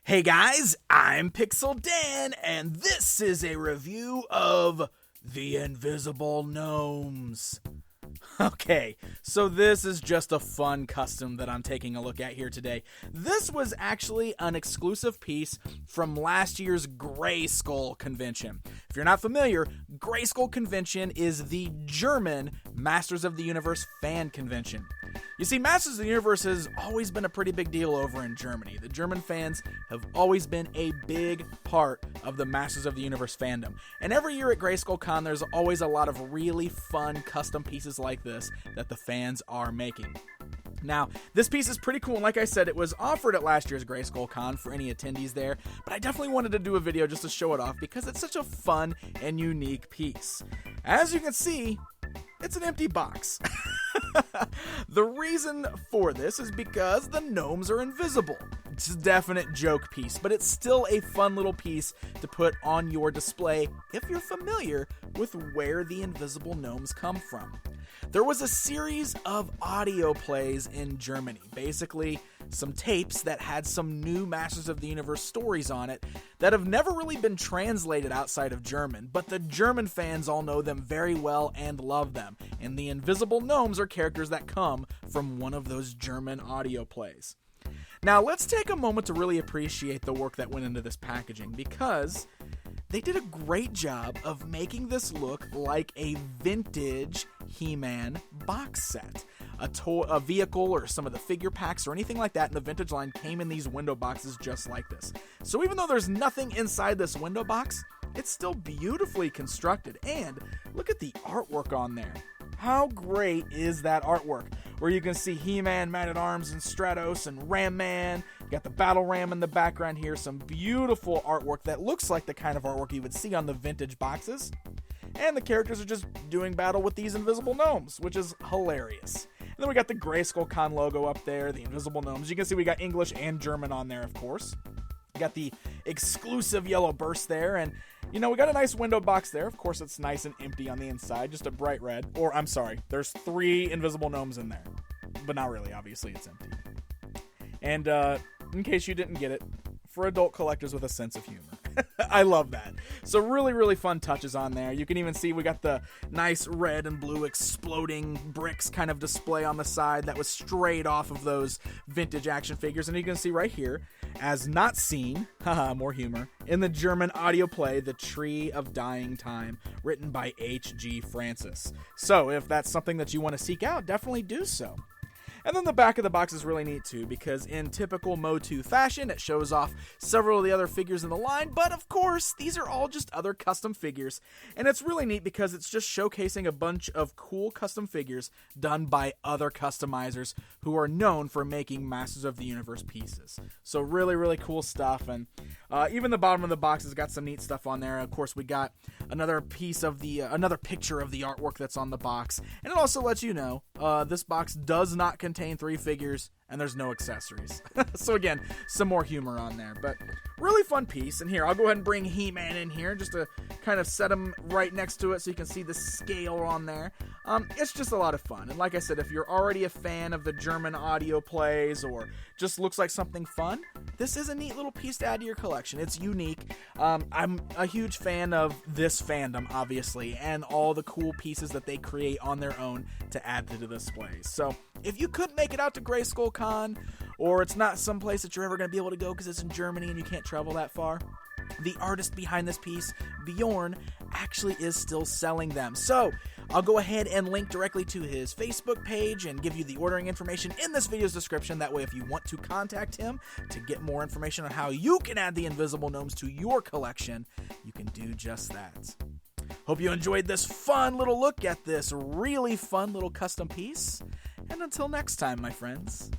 Hey guys, I'm Pixel Dan, and this is a review of the Invisible Gnomes. Okay, so this is just a fun custom that I'm taking a look at here today. This was actually an exclusive piece from last year's Grayskull convention. If you're not familiar, Grayskull convention is the German Masters of the Universe fan convention. You see, Masters of the Universe has always been a pretty big deal over in Germany. The German fans have always been a big part of the Masters of the Universe fandom. And every year at GrayskullCon, there's always a lot of really fun custom pieces like this that the fans are making. Now, this piece is pretty cool, and like I said, it was offered at last year's GrayskullCon for any attendees there, but I definitely wanted to do a video just to show it off because it's such a fun and unique piece. As you can see, it's an empty box. The reason for this is because the gnomes are invisible. It's a definite joke piece, but it's still a fun little piece to put on your display if you're familiar with where the invisible gnomes come from. There was a series of audio plays in Germany, basically some tapes that had some new Masters of the Universe stories on it that have never really been translated outside of German, but the German fans all know them very well and love them, and the invisible gnomes are characters that come from one of those German audio plays. Now, let's take a moment to really appreciate the work that went into this packaging, because they did a great job of making this look like a vintage He-Man box set. A vehicle or some of the figure packs or anything like that in the vintage line came in these window boxes just like this. So even though there's nothing inside this window box, it's still beautifully constructed. And look at the artwork on there. How great is that artwork? Where you can see He-Man, Man-at-Arms, and Stratos, and Ram-Man. You got the Battle Ram in the background here. Some beautiful artwork that looks like the kind of artwork you would see on the vintage boxes. And the characters are just doing battle with these invisible gnomes, which is hilarious. And then we got the GrayskullCon logo up there, the invisible gnomes. You can see we got English and German on there, of course. We got the exclusive yellow burst there, and you know, we got a nice window box there. Of course, it's nice and empty on the inside, just a bright red. Or, I'm sorry, there's 3 invisible gnomes in there. But not really, obviously, it's empty. And, in case you didn't get it, for adult collectors with a sense of humor. I love that. So really, really fun touches on there. You can even see we got the nice red and blue exploding bricks kind of display on the side that was straight off of those vintage action figures. And you can see right here, as not seen, haha, more humor, in the German audio play, The Tree of Dying Time, written by H.G. Francis. So if that's something that you want to seek out, definitely do so. And then the back of the box is really neat too, because in typical MOTU fashion, it shows off several of the other figures in the line, but of course, these are all just other custom figures, and it's really neat because it's just showcasing a bunch of cool custom figures done by other customizers who are known for making Masters of the Universe pieces. So really, really cool stuff, and even the bottom of the box has got some neat stuff on there. Of course, we got another piece of the, another picture of the artwork that's on the box, and it also lets you know, this box does not contain 3 figures, and there's no accessories. So again, some more humor on there, but really fun piece. And here, I'll go ahead and bring He-Man in here just to kind of set him right next to it so you can see the scale on there. It's just a lot of fun. And like I said, if you're already a fan of the German audio plays or just looks like something fun, this is a neat little piece to add to your collection. It's unique. I'm a huge fan of this fandom, obviously, and all the cool pieces that they create on their own to add to the displays. So if you couldn't make it out to GrayskullCon, or it's not someplace that you're ever going to be able to go because it's in Germany and you can't travel that far, the artist behind this piece, Bjorn, actually is still selling them. So I'll go ahead and link directly to his Facebook page and give you the ordering information in this video's description. That way, if you want to contact him to get more information on how you can add the invisible gnomes to your collection, you can do just that. Hope you enjoyed this fun little look at this really fun little custom piece. And until next time, my friends,